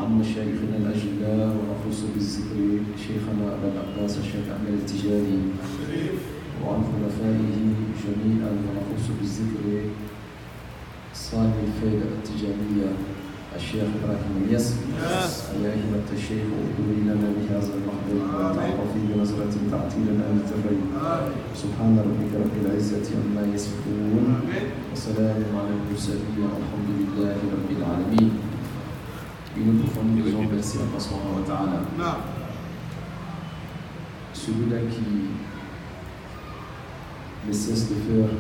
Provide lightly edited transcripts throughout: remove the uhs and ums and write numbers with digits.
وعن مشايخنا الأجلاء ونخص بالذكر شيخنا أبا العباس الشيخ أحمد التجاني وعن خلفائه جميعا ونخص بالذكر صاحب الفائدة التجانية الشيخ إبراهيم الياس. يا أيها الشيخ اغفر لنا بهذا المحضر وتعرفي بنظرة تأتي لنا بالتفريق. سبحان ربك رب العزة عما يصفون وسلام على المرسلين والحمد لله رب العالمين. Une autre fois, nous devons remercier Allah subhanahu wa ta'ala. Celui-là qui ne cesse de faire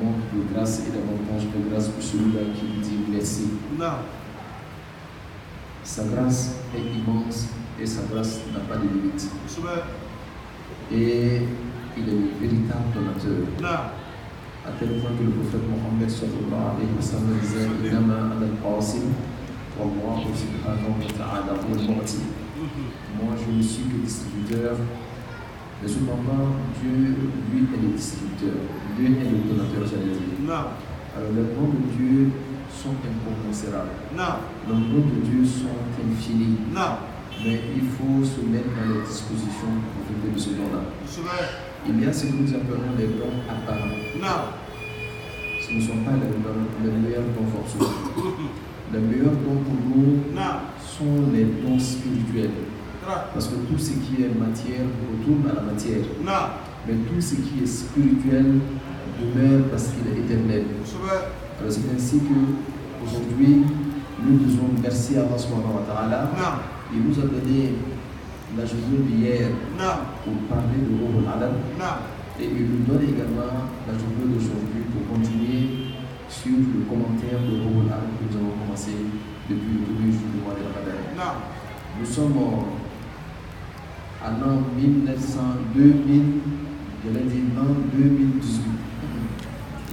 manque de grâce et davantage de grâce pour celui-là qui lui dit merci. Sa grâce est immense et sa grâce n'a pas de limite. Et il est le véritable donateur. À tel point que le prophète Mohammed sallallahu alayhi wa sallam disait Inama ala al-qasim wallahu subhanahu wa ta'ala huwa al-mu'ti. Moi je ne suis que distributeur, mais cependant Dieu lui est le distributeur, Dieu est le donateur, j'allais dire. Alors les noms de Dieu sont incommensurables. Les noms de Dieu sont infinis. Mais il faut se mettre dans les dispositions pour profiter de ce nom-là. Il y a ce que nous appelons les dons apparents. Ce ne sont pas les meilleurs dons forcés. Les meilleurs dons pour nous sont les dons spirituels. Parce que tout ce qui est matière retourne à la matière. Mais tout ce qui est spirituel demeure parce qu'il est éternel. Alors c'est ainsi qu'aujourd'hui, nous disons merci à Allah subhanahu wa ta'ala. Il nous a donné la journée d'hier pour parler de Ruhul Adab. Et il nous donne également la journée d'aujourd'hui pour continuer sur le commentaire de Ruhul Adab que nous avons commencé depuis le premier jour du mois de Ramadan. Nous sommes à l'an 2018.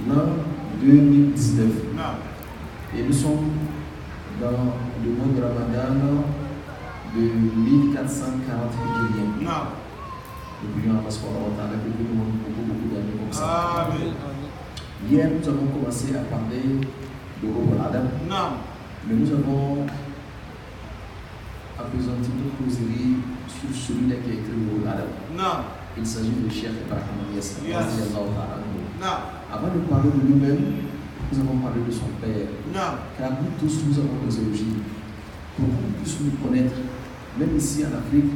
L'an 2019. Et nous sommes dans le mois de Ramadan de 1440 hijriens. Nous prions Allah subhanahu wa ta'ala que Dieu nous montre beaucoup d'années comme ça. Hier, nous avons commencé à parler de Ruhul Adab. Mais nous avons appesanti notre causerie sur celui-là qui a écrit Ruhul Adab. Il s'agit de Cheikh Ibrahim Niass. Avant de parler de nous-mêmes, nous avons parlé de son père. Car nous tous, nous avons des origines. Pour qu'on puisse nous connaître, même ici en Afrique,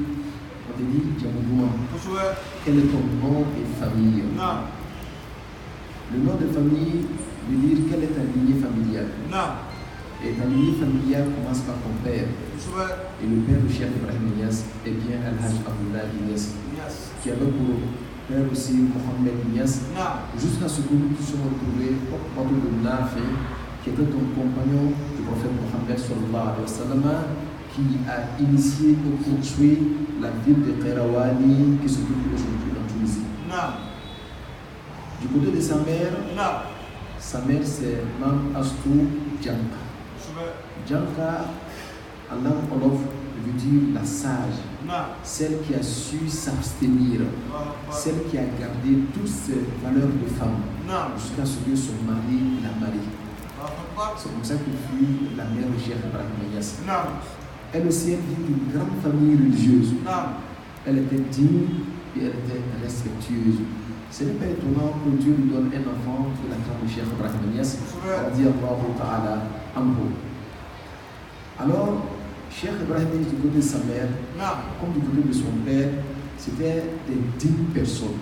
on te dit Djamoudouan. Quel est ton nom et famille? Le nom de famille veut dire quelle est ta lignée familiale. Et ta lignée familiale commence par ton père. Et le père de Cheikh Ibrahim Niass est bien Al-Hajj Abdullah Niass, qui avait pour père aussi Mohamed Niass, jusqu'à ce que nous puissions retrouver Papa de Nafi, qui était ton compagnon du prophète Mohammed sallallahu alayhi wa sallam, qui a initié et construit la ville de Qayrawani qui se trouve aujourd'hui en Tunisie. Du côté de sa mère c'est Mam Astou Djanka. Djanka, en langue Wolof, veut dire la sage, celle qui a su s'abstenir, celle qui a gardé toutes ses valeurs de femme jusqu'à ce que son mari la marie. C'est comme ça que fut la mère de Cheikh Ibrahim Niass. Elle aussi, elle vit d'une grande famille religieuse. Elle était digne et elle était respectueuse. Ce n'est pas étonnant que Dieu lui donne un enfant de la grande de Cheikh Ibrahim Niass. Alors, Cheikh Ibrahim Niass, du côté de sa mère, comme du côté de son père, c'était des dignes personnes.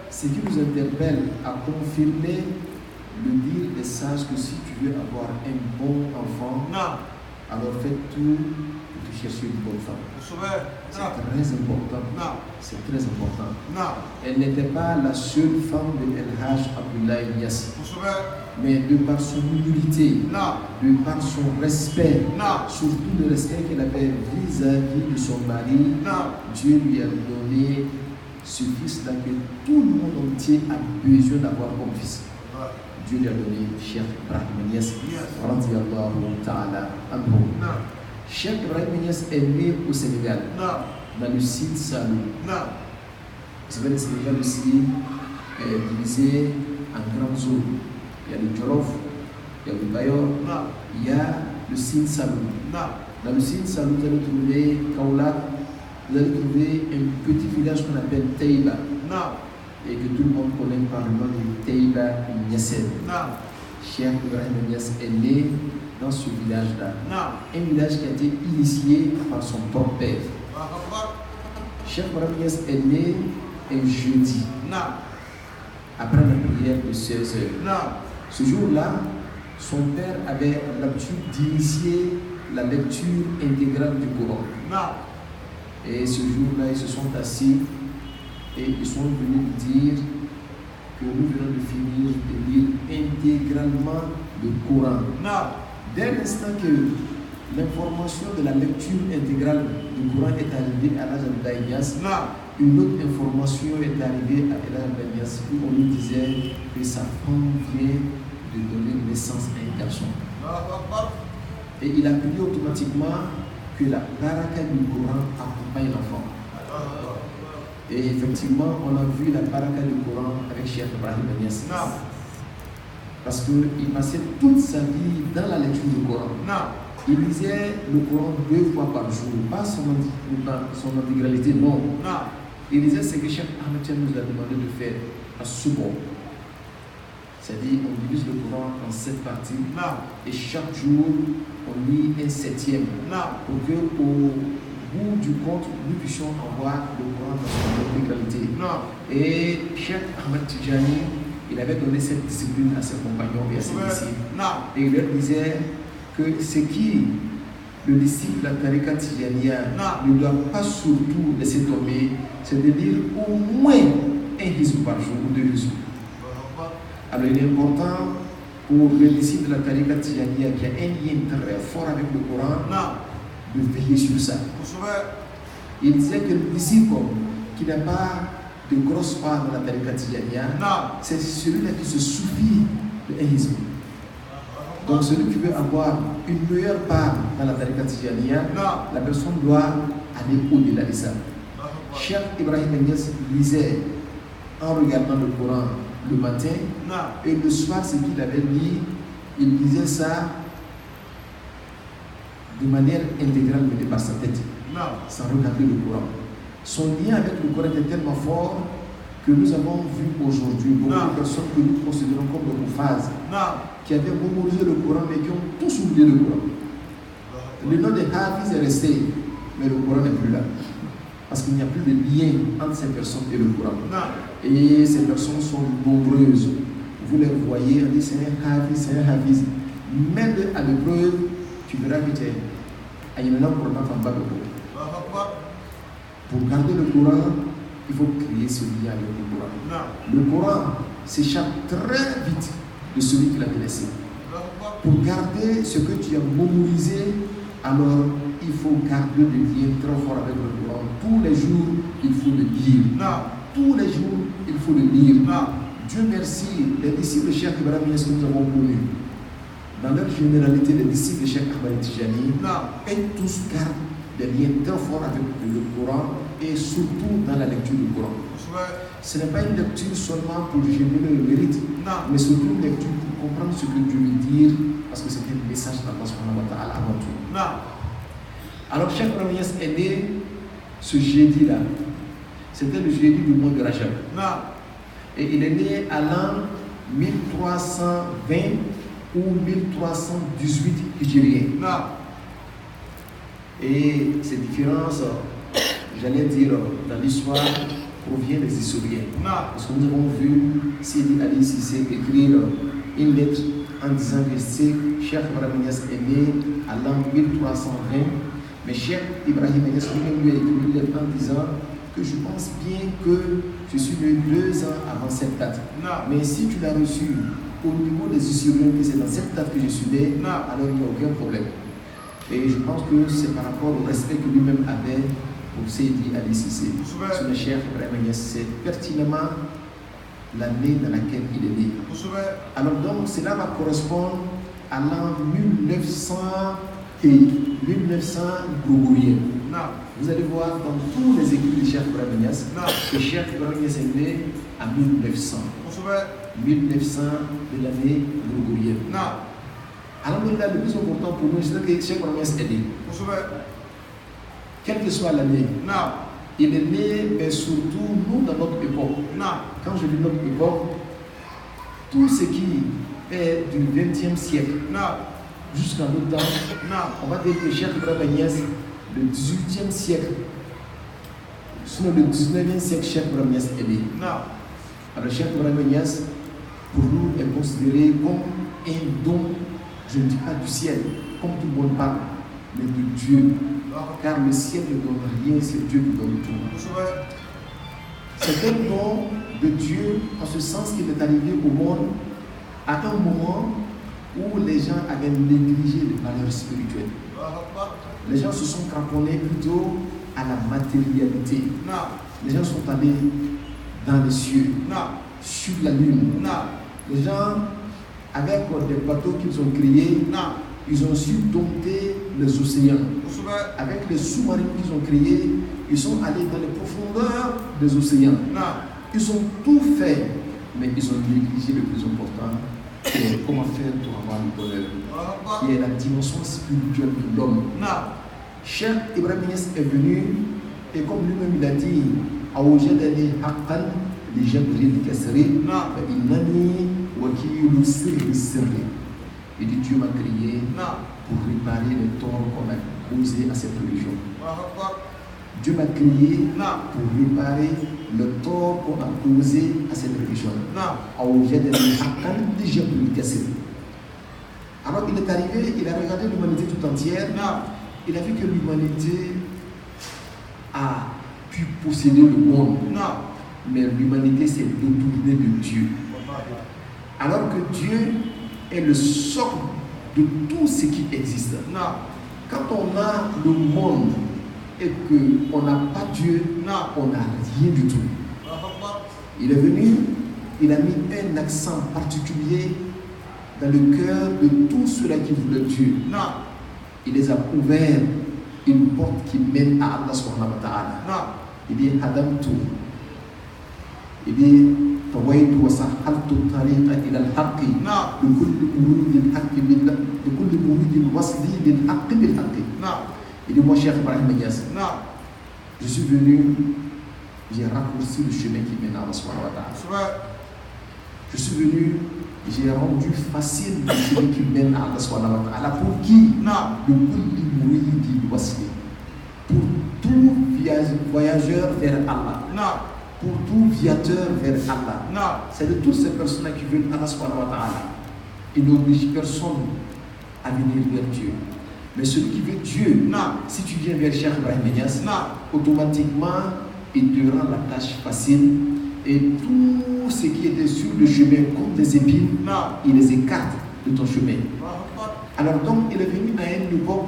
Ce qui nous interpelle à confirmer le dire des sages que si tu veux avoir un bon enfant, alors fais tout pour te chercher une bonne femme. C'est très important. C'est très important. Elle n'était pas la seule femme de El-Hajj Abdullah Niass. Mais de par son humilité, de par son respect, surtout le respect qu'elle avait vis-à-vis de son mari, Dieu lui a donné ce fils-là que tout le monde entier a besoin d'avoir comme fils. Dieu lui a donné Cheikh Ibrahim Niass, radiyallahu ta'ala anhu. Cheikh Ibrahim Niass est né au Sénégal, dans le Sine Saloum. Vous savez, le Sénégal aussi est divisé en grandes zones. Il y a le Djolof, il y a le Bayor, il y a le Sine Saloum. Dans le site Salut, vous allez trouver Kaola, vous allez trouver un petit village qu'on appelle Taïba. Et que tout le monde connaît par le nom de Taïba Niassel. Cheikh Ibrahim Niass est né dans ce village-là. Un village qui a été initié par son propre père. Cheikh Ibrahim Niass est né un jeudi, après la prière de 16 heures. Ce jour-là, son père avait l'habitude d'initier la lecture intégrale du Coran. Et ce jour-là, ils se sont assis et ils sont venus dire que nous venons de finir de lire intégralement le Coran. Dès l'instant que l'information de la lecture intégrale du Coran est arrivée à l'âge d'Aïnias, une autre information est arrivée à l'âge d'Aïnias où on lui disait que sa femme vient de donner naissance à un garçon. Et il a prié automatiquement que la baraka du Coran accompagne l'enfant. Et effectivement, on a vu la baraka du Coran avec Cheikh Ibrahim Niass. Parce qu'il passait toute sa vie dans la lecture du Coran. Il lisait le Coran 2 fois par jour, pas son intégralité, non. Il lisait ce que Cheikh Ahmed nous a demandé de faire à Soubon. C'est-à-dire, on divise le Coran en 7 parties et chaque jour, on lit un 7e pour qu'au bout du compte, nous puissions avoir le Coran dans son intégralité. Et Cheikh Ahmed Tijani, il avait donné cette discipline à ses compagnons et à ses disciples. Et il leur disait que ce qui, le disciple de la Tariqa Tijaniya, ne doit pas surtout laisser tomber, c'est de lire au moins un hizb par jour ou 2 hizb. Alors il est important pour le disciple de la Tariqa Tijaniya qui a un lien très fort avec le Coran de veiller sur ça. Il disait que le disciple qui n'a pas de grosse part dans la Tariqa Tijaniya, c'est celui-là qui se soucie de un hizb. Donc celui qui veut avoir une meilleure part dans la Tariqa Tijaniya, la personne doit aller au-delà de ça. Cheikh Ibrahim Niass lisait en regardant le Coran le matin et le soir, ce qu'il avait lu, il lisait ça de manière intégrale, mais par sa tête, sans regarder le Coran. Son lien avec le Coran est tellement fort que nous avons vu aujourd'hui beaucoup de personnes que nous considérons comme des moufazes, qui avaient mémorisé le Coran mais qui ont tous oublié le Coran. Le nom de Hafiz est resté, mais le Coran n'est plus là. Parce qu'il n'y a plus de lien entre ces personnes et le Coran. Et ces personnes sont nombreuses. Vous les voyez, on dit c'est un Hafiz, c'est un Hafiz. Même à l'épreuve, tu verras que tu es à une langue pour l'enfant pas de Coran. Pour garder le Coran, il faut créer ce lien avec le Coran. Le Coran s'échappe très vite de celui qui l'a laissé. Pour garder ce que tu as mémorisé, alors il faut garder le lien très fort avec le Coran. Tous les jours, il faut le lire. Tous les jours, il faut le lire. Dieu merci, les disciples de Cheikh Ibrahim Niass que nous avons connus, dans leur généralité, les disciples de Cheikh Ahmed Tijani, et tous gardent des liens très forts avec le Coran et surtout dans la lecture du Coran. Ce n'est pas une lecture seulement pour générer le mérite, mais surtout une lecture pour comprendre ce que Dieu veut dire, parce que c'est un message d'Allah subhanahu wa ta'ala avant tout. Alors Cheikh Ibrahim Niass est né ce jeudi-là. C'était le jeudi du mois de Rajab. Et il est né à l'an 1320 ou 1318 hijrien. Et ces différences, j'allais dire, dans l'histoire, proviennent des historiens. Parce que nous avons vu Sidi Ali Cissé écrire une lettre en disant que Cheikh Ibrahim Niass est né à l'an 1320. Mais Cheikh Ibrahim Niass lui a écrit une lettre en disant que je pense bien que je suis né 2 ans avant cette date. Mais si tu l'as reçu au niveau des historiens que c'est dans cette date que je suis né, alors il n'y a aucun problème. Et je pense que c'est par rapport au respect que lui-même avait pour Seydi Ali Cissé. Sur le Cheikh Ibrahim Niass, c'est pertinemment l'année dans laquelle il est né. Alors donc cela va correspondre à l'an 1900 et 1900 grégorien. Vous allez voir dans tous les écrits de Cheikh Ibrahim Niass que Cheikh Ibrahim Niass est né à 1900. 1900 de l'année grégorienne. Alors, le plus important pour nous, c'est que Cheikh Ibrahim Niass est né. Quelle que soit l'année. Il est né, mais surtout nous dans notre époque. Quand je dis notre époque, tout ce qui est du XXe siècle jusqu'à notre temps, on va dire que Cheikh Ibrahim Niass, le XVIIIe siècle, sinon le XIXe siècle, Cheikh Ibrahim Niass est né. Alors Cheikh Ibrahim Niass, pour nous, est considéré comme un don, je ne dis pas du ciel, comme tout le monde parle, mais de Dieu. Car le ciel ne donne rien, c'est Dieu qui donne tout. C'est un don de Dieu en ce sens qu'il est arrivé au monde à un moment où les gens avaient négligé les valeurs spirituelles. Les gens se sont cramponnés plutôt à la matérialité. Les gens sont allés dans les cieux, sur la lune. Les gens, avec des bateaux qu'ils ont créés, ils ont su dompter les océans. Avec les sous-marins qu'ils ont créés, ils sont allés dans les profondeurs des océans. Ils ont tout fait, mais ils ont négligé le plus important, c'est comment faire pour avoir le bonheur, qui est la dimension spirituelle de l'homme. Cheikh Ibrahim Niass est venu, et comme lui-même il a dit, les gens de Kasseri, il dit Dieu m'a créé pour réparer les torts qu'on a causés à cette religion. Dieu m'a créé pour réparer le tort qu'on a causé à cette religion. Alors il est arrivé, il a regardé l'humanité tout entière, il a vu que l'humanité a pu posséder le monde, mais l'humanité s'est détournée de Dieu. Alors que Dieu est le socle de tout ce qui existe. Quand on a le monde et qu'on n'a pas Dieu, on n'a rien du tout. Il est venu, il a mis un accent particulier dans le cœur de tous ceux-là qui voulaient Dieu. Il les a ouverts une porte qui mène à Allah subhanahu wa ta'ala. Il dit Adam tout. Il dit طويت وسهلت الطريق إلى الحق لكل مريد الحق لكل مريد الوصل للحق بالحق. Il dit moi Cheikh Ibrahim Niass, je suis venu, j'ai raccourci le chemin qui mène à Allah subhanahu wa ta'ala. Je suis venu, j'ai rendu facile le chemin qui mène à Allah subhanahu wa ta'ala. Pour qui? Le kulli muridi wasli. Pour tout voyageur vers Allah. Pour tout viateur vers Allah. C'est de toutes ces personnes qui veulent Allah subhanahu wa ta'ala. Il n'oblige personne à venir vers Dieu. Mais celui qui veut Dieu, si tu viens vers Cheikh Ibrahim Niass, automatiquement il te rend la tâche facile et tout ce qui était sur le chemin comme des épines, il les écarte de ton chemin. Alors donc il est venu à une époque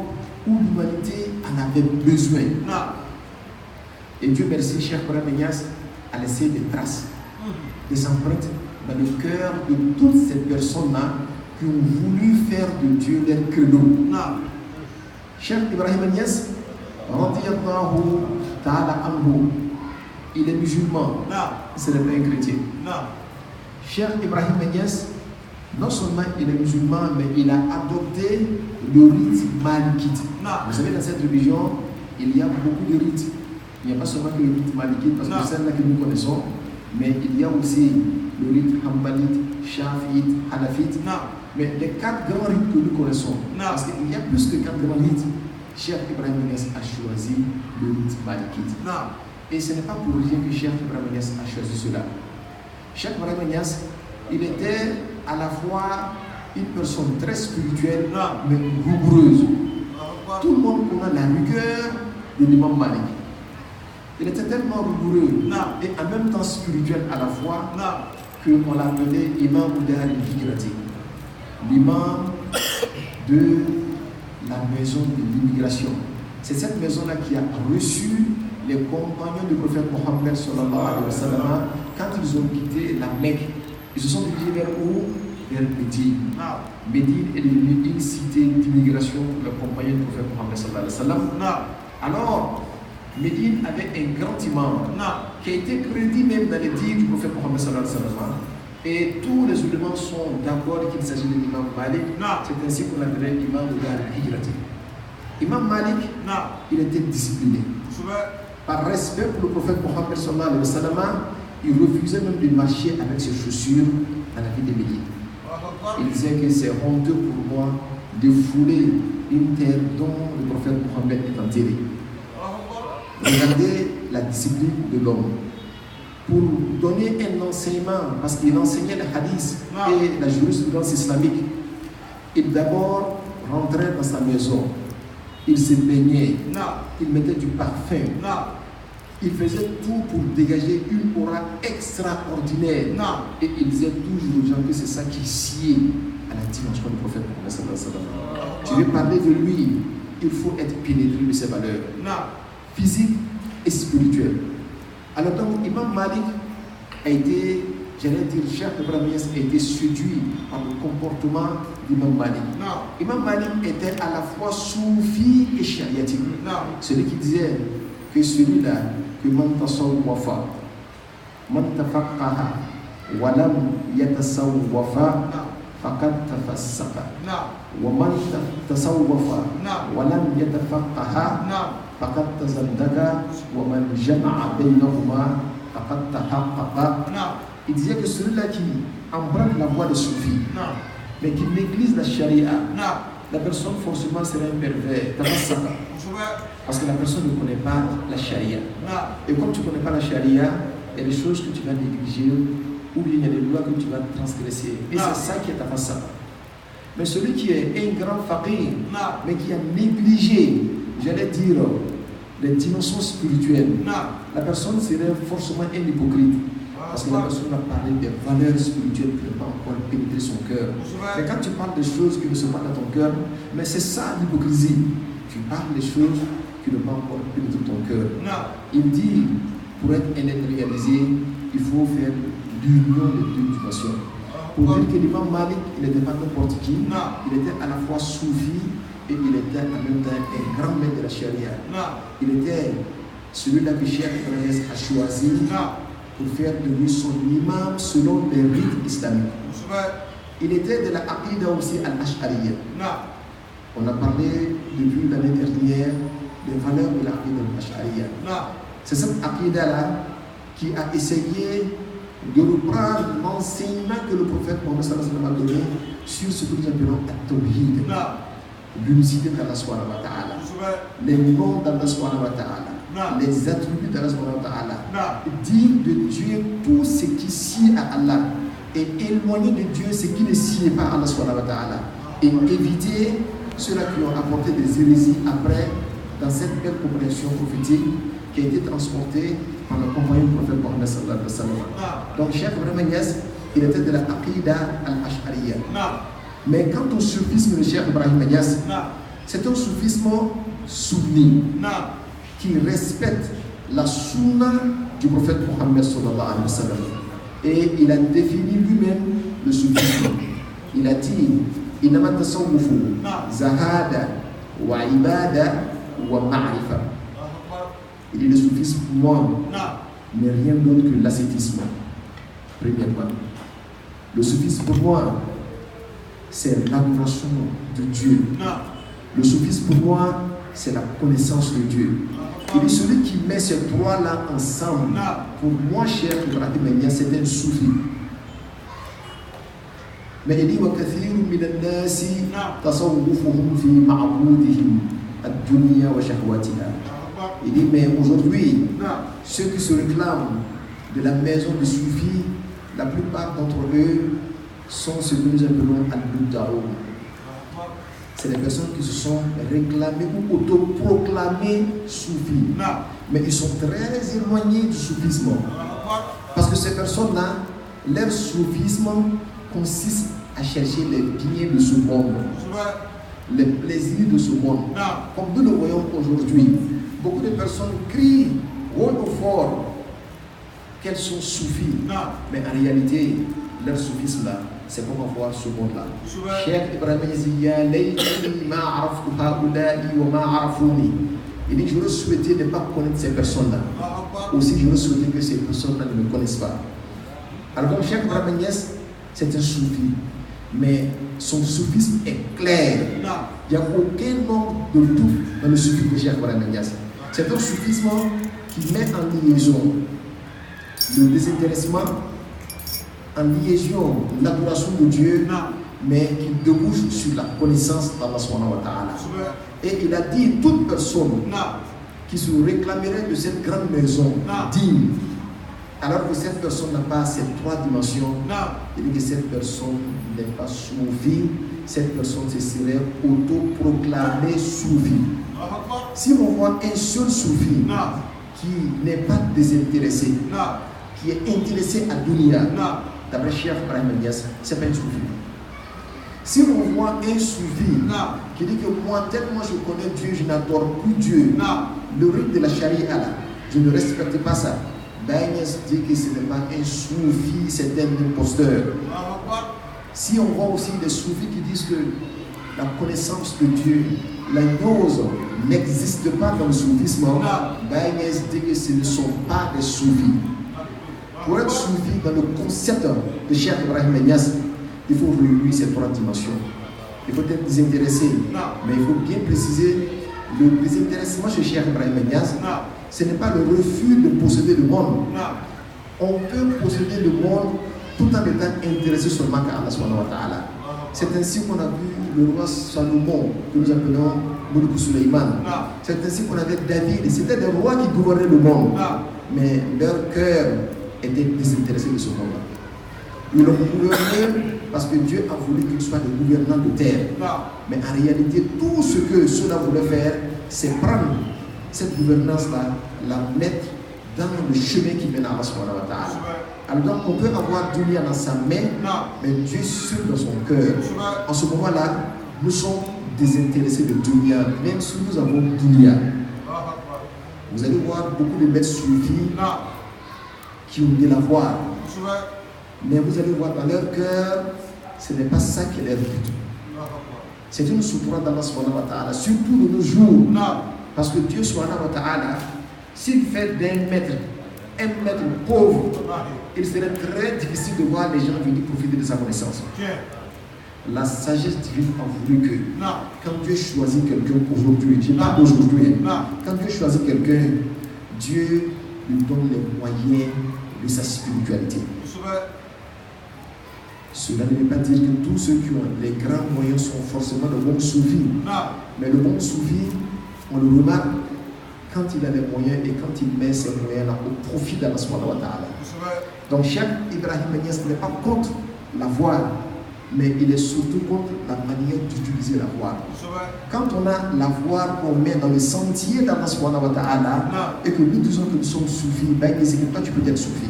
où l'humanité en avait besoin. Et Dieu merci, Cheikh Ibrahim Niass a laissé des traces, des empreintes dans le cœur de toutes ces personnes-là qui ont voulu faire de Dieu leur credo. Cheikh Ibrahim Niass, radiyallahu ta'ala anhu, il est musulman, ce n'est pas un chrétien. Cheikh Ibrahim Niass, non seulement il est musulman, mais il a adopté le rite malikite. Vous savez, dans cette religion, il y a beaucoup de rites. Il n'y a pas seulement que le rite malikite, parce que c'est celle-là que nous connaissons, mais il y a aussi le rite hambalite, shafiite, hanafite. Mais les 4 grands rites que nous connaissons, parce qu'il y a plus que 4 grands rites, Cheikh Ibrahim Niass a choisi le rite malikite. Et ce n'est pas pour rien que Cheikh Ibrahim Niass a choisi cela. Cheikh Ibrahim Niass, il était à la fois une personne très spirituelle, mais rigoureuse. Tout le monde connaît la rigueur de l'imam Malik. Il était tellement rigoureux et en même temps spirituel à la fois qu'on l'appelait Imam Dar al-Hijrati, l'imam de la maison de l'immigration. C'est cette maison-là qui a reçu les compagnons du prophète Mohammed sallallahu alayhi wa sallam quand ils ont quitté la Mecque. Ils se sont dirigés vers où? Vers Médine. Médine est devenue une cité d'immigration pour les compagnons du prophète Mohammed sallallahu alayhi wa sallam. Alors, Médine avait un grand imam qui a été prédit même dans les dires du prophète Mohammed sallallahu alayhi wa sallam. Et tous les éléments sont d'accord qu'il s'agit de l'imam Malik. C'est ainsi qu'on appelait l'imam de la Hijrati. Imam Malik, il était discipliné. Par respect pour le prophète Mohammed sallallahu alayhi wa sallam, il refusait même de marcher avec ses chaussures dans la ville de Médine. Il disait que c'est honteux pour moi de fouler une terre dont le prophète Mohammed est enterré. Regardez la discipline de l'homme. Pour donner un enseignement, parce qu'il enseignait le hadith et la jurisprudence islamique, il d'abord rentrait dans sa maison, il se baignait, il mettait du parfum, il faisait tout pour dégager une aura extraordinaire. Et il disait toujours aux gens que c'est ça qui sied à la dimension du prophète Mohammed. Tu veux parler de lui, il faut être pénétré de ses valeurs physiques et spirituelles. Alors donc, Imam Malik a été, j'allais dire, Cheikh Ibrahim Niasse a été séduit par le comportement d'Imam Malik. Imam Malik était à la fois soufi et chariatique. Celui qui disait que celui-là, que man tasawwafa, man tafaqqaha, walam yatasawwafa, faqad tafassaqa. Wa man tasawwafa, walam yatafaqqaha, faqad tazandaqa, wa man jama'a baynahuma, faqad tahaqqaqa. Il disait que celui-là qui emprunte la voie de Soufi, mais qui néglige la charia, la personne forcément serait un pervers. Parce que la personne ne connaît pas la charia. Et comme tu ne connais pas la charia, il y a des choses que tu vas négliger ou bien il y a des lois que tu vas transgresser. Et c'est ça qui est ta face. Mais celui qui est un grand faqih, mais qui a négligé, j'allais dire, les dimensions spirituelles, la personne serait forcément un hypocrite. Parce que la personne va parler des valeurs spirituelles qui ne vont pas encore pénétrer son cœur. Mais quand tu parles des choses qui ne sont pas dans ton cœur, mais c'est ça l'hypocrisie. Tu parles des choses qui ne vont pas encore pénétrer ton cœur. Il dit, pour être un être réalisé, il faut faire l'union des deux dimensions. Pour dire que l'imam Malik, il n'était pas n'importe qui, il était à la fois soufi et il était en même temps un grand maître de la charia. Il était celui-là que Cheikh Ibrahim Niasse a choisi pour faire de lui son imam selon les rites islamiques. Il était de la Aqida aussi al-Ash'ariyya. On a parlé depuis l'année dernière des valeurs de l'Aqida al-Ash'ariyya. C'est cette Aqida-là qui a essayé de reprendre l'enseignement que le prophète Mohammed a donné sur ce que nous appelons at-Tawhid, l'unicité d'Allah subhanahu wa ta'ala, les noms d'Allah subhanahu wa ta'ala, les attributs d'Allah subhanahu wa ta'ala, dire de Dieu tout ce qui sied à Allah et éloigner de Dieu ce qui ne sied pas à Allah subhanahu wa ta'ala et éviter ceux-là qui ont apporté des hérésies après dans cette belle compréhension prophétique qui a été transportée par le compagnon du prophète Mohammed sallallahu alayhi wa sallam. Donc Cheikh Ibrahim Niasse, il était de la Aqida al-Ash'ariyya. Mais quant au soufisme de Cheikh Ibrahim Niasse, c'est un soufisme sunni qui respecte la sunna du prophète Mohammed sallallahu alayhi wa sallam. Et il a défini lui-même le soufisme. Il a dit Inama tasawwufu zahada wa ibada wa ma'rifa. Il dit le soufisme pour moi n'est rien d'autre que l'ascétisme. Premièrement, le soufisme pour moi c'est l'adoration de Dieu. Le soufisme pour moi c'est la connaissance de Dieu. Il dit celui qui met ces trois-là ensemble, pour moi, Cheikh Ibrahim Niasse, c'est un soufi. Mais il dit وَكَثِيرٌ مِنَ النَّاسِ تَصَوُّفُهُمْ فِي مَعْبُودِهِمْ الدُّنْيَا وَشَهْوَاتِهَا. Il dit mais aujourd'hui, ceux qui se réclament de la maison des soufis, la plupart d'entre eux sont ce que nous appelons al-Buddhaou. C'est des personnes qui se sont réclamées ou autoproclamées soufis. Mais ils sont très éloignés du soufisme. Parce que ces personnes-là, leur soufisme consiste à chercher les biens de ce monde, les plaisirs de ce monde. Comme nous le voyons aujourd'hui, beaucoup de personnes crient haut et fort qu'elles sont soufis. Mais en réalité, leur soufisme là, c'est pour avoir ce monde-là. Cheikh Ibrahim il dit j'aurais souhaité ne pas connaître ces personnes-là. Aussi j'aurais souhaité que ces personnes-là ne me connaissent pas. Alors comme Cheikh Ibrahim Niasse, c'est un soufi, mais son soufisme est clair. Il n'y a aucun nombre de doute dans le soufisme de Cheikh Ibrahim Niasse. C'est un soufisme qui met en liaison le désintéressement, en liaison l'adoration de Dieu, mais qui débouche sur la connaissance d'Allah subhanahu wa ta'ala. Et il a dit toute personne qui se réclamerait de cette grande maison digne, alors que cette personne n'a pas ces trois dimensions, il dit que cette personne n'est pas soufi, cette personne se serait autoproclamée soufi. Si on voit un seul soufi qui n'est pas désintéressé, qui est intéressé à dunya, d'après Cheikh Ibrahim Niasse, c'est pas un soufi. Si on voit un soufi qui dit que moi, tellement je connais Dieu, je n'adore plus Dieu, le rite de la charia là, je ne respecte pas ça, Niasse dit que ce n'est pas un soufi, c'est un imposteur. Si on voit aussi des soufis qui disent que la connaissance de Dieu, la gnose n'existe pas dans le soufisme, Niasse dit que ce ne sont pas des soufis. Pour être soufi dans le concept de Cheikh Ibrahim Niasse, il faut réunir ces trois dimensions. Il faut être désintéressé, mais il faut bien préciser le désintéressement chez Cheikh Ibrahim Niasse. Ce n'est pas le refus de posséder le monde. On peut posséder le monde tout en étant intéressé seulement à Allah subhanahu wa ta'ala. C'est ainsi qu'on a vu le roi Salomon, que nous appelons Moulouk Suleiman. C'est ainsi qu'on avait David. C'était des rois qui gouvernaient le monde, mais leur cœur était désintéressé de ce monde-là. Ils l'ont gouverné parce que Dieu a voulu qu'ils soient des gouvernants de terre. Mais en réalité, tout ce que ceux-là voulaient faire, c'est prendre cette gouvernance-là, la mettre dans le chemin qui mène à Allah subhanahu wa ta'ala. Alors donc, on peut avoir dunya dans sa main, mais Dieu seul dans son cœur. En ce moment-là, nous sommes désintéressés de dunya, même si nous avons dunya. Vous allez voir beaucoup de maîtres soufis qui ont de la voix. Mais vous allez voir dans leur cœur, ce n'est pas ça qui est but. C'est une souffrance d'Allah subhanahu wa ta'ala, surtout de nos jours. Parce que Dieu subhanahu wa ta'ala, s'il fait d'un maître un maître pauvre, il serait très difficile de voir les gens venir profiter de sa connaissance. La sagesse divine a voulu que quand Dieu choisit quelqu'un aujourd'hui, je parle d'aujourd'hui, quand Dieu choisit quelqu'un, Dieu lui donne les moyens de sa spiritualité. Cela ne veut pas dire que tous ceux qui ont les grands moyens sont forcément de bons soufis. Mais le bon soufi, on le remarque quand il a les moyens et quand il met ces moyens-là au profit d'Allah subhanahu wa ta'ala. Donc Cheikh Ibrahim Niasse n'est pas contre la voile, mais il est surtout contre la manière d'utiliser la voile. Quand on a la voile qu'on met dans le sentier d'Allah subhanahu wa ta'ala et que nous disons que nous sommes soufis, ben c'est que toi tu peux être soufi.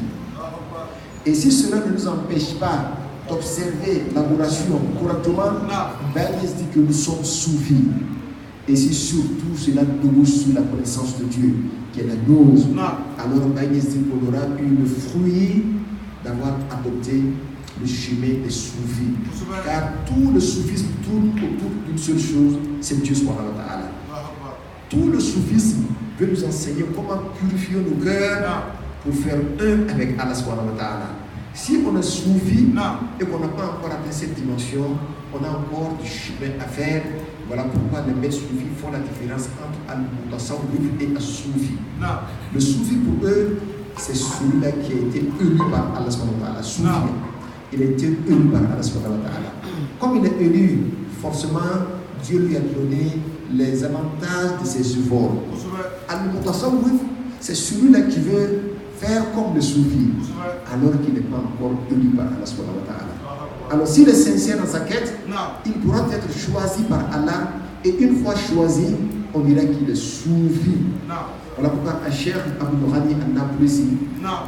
Et si cela ne nous empêche pas d'observer l'adoration correctement, ben il dit que nous sommes soufis. Et si surtout cela débouche sur la connaissance de Dieu, qui est la dose, alors il dit qu'on aura eu le fruit d'avoir adopté le chemin des soufis. Car tout le soufisme tourne autour d'une seule chose, c'est Dieu subhanahu wa ta'ala. Tout le soufisme veut nous enseigner comment purifier nos cœurs pour faire un avec Allah subhanahu wa ta'ala. Si on est soufi et qu'on n'a pas encore atteint cette dimension, on a encore du chemin à faire. Voilà pourquoi les maîtres soufis font la différence entre al-mutasawwif et al-soufi. Le soufi pour eux, c'est celui-là qui a été élu par Allah subhanahu wa ta'ala. Soufi, il a été élu par Allah subhanahu wa ta'ala. Comme il est élu, forcément, Dieu lui a donné les avantages de ses efforts. Al-mutasawwif, c'est celui-là qui veut faire comme le soufi, alors qu'il n'est pas encore élu par Allah subhanahu wa ta'ala. Alors s'il est sincère dans sa quête, il pourra être choisi par Allah, et une fois choisi, on dira qu'il est soufi. Voilà pourquoi Cheikh Abou Ghani al-Nablusi,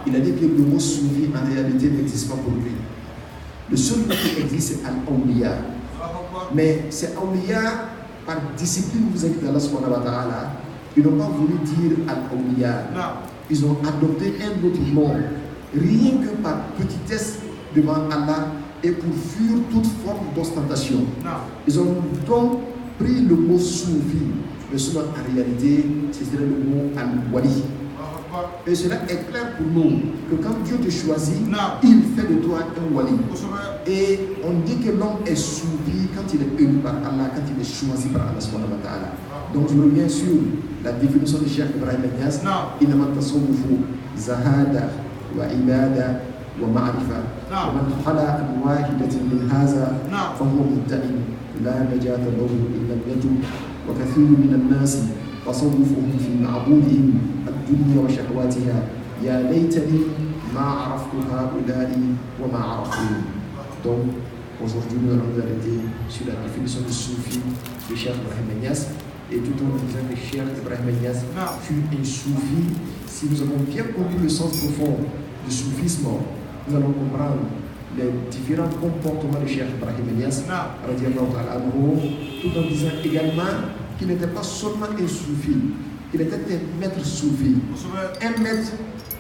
il a dit que le mot soufi en réalité n'existe pas pour lui. Le seul mot qui existe c'est al-awliya. Mais ces awliya, par discipline vis-à-vis d'Allah subhanahu wa ta'ala, ils n'ont pas voulu dire al-awliya. Ils ont adopté un autre nom, rien que par petitesse devant Allah et pour fuir toute forme d'ostentation. Ils ont donc pris le mot soufi, mais sinon en réalité, c'était le mot al-wali. Et cela est clair pour nous que quand Dieu te choisit, il fait de toi un wali. Et on dit que l'homme est soumis quand il est élu par Allah, quand il est choisi par Allah subhanahu wa ta'ala. Donc je reviens sur la définition de Cheikh Ibrahim Niass. إنما التصوف زهادة وعبادة ومعرفة ومن خلا عن واحدة من هذا فهو مبتدئ لا نجاة له إن لم يتب وكثير من الناس تصوفهم في معبودهم الدنيا وشهواتها يا ليتني ما عرفت هؤلاء وما عرفوني. Donc aujourd'hui nous allons nous arrêter sur la définition du soufi de Cheikh Ibrahim Niass. Et tout en disant que Cheikh Ibrahim Niass fut un soufi. Si nous avons bien compris le sens profond du soufisme, nous allons comprendre les différents comportements de Cheikh Ibrahim Niass, tout en disant également qu'il n'était pas seulement un soufi, qu'il était un maître soufi, un maître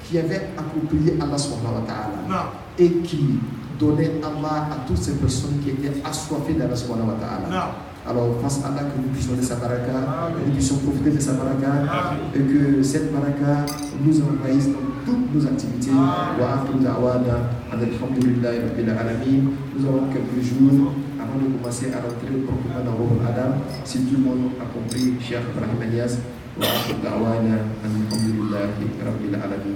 qui avait approprié Allah subhanahu wa ta'ala et qui donnait Allah à toutes ces personnes qui étaient assoiffées d'Allah subhanahu wa ta'ala. Alors, face à Allah, que nous puissions de sa baraka, que nous puissions profiter de sa baraka, et que cette baraka nous envahisse dans toutes nos activités. Wa akhiru da'wana alhamdulillahi rabbil alamin. Nous avons quelques jours avant de commencer à rentrer proprement dans Rob Adam. Si tout le monde a compris, Cheikh Ibrahim Niass, wa akhiru da'wana alhamdulillahi rabbil alamin.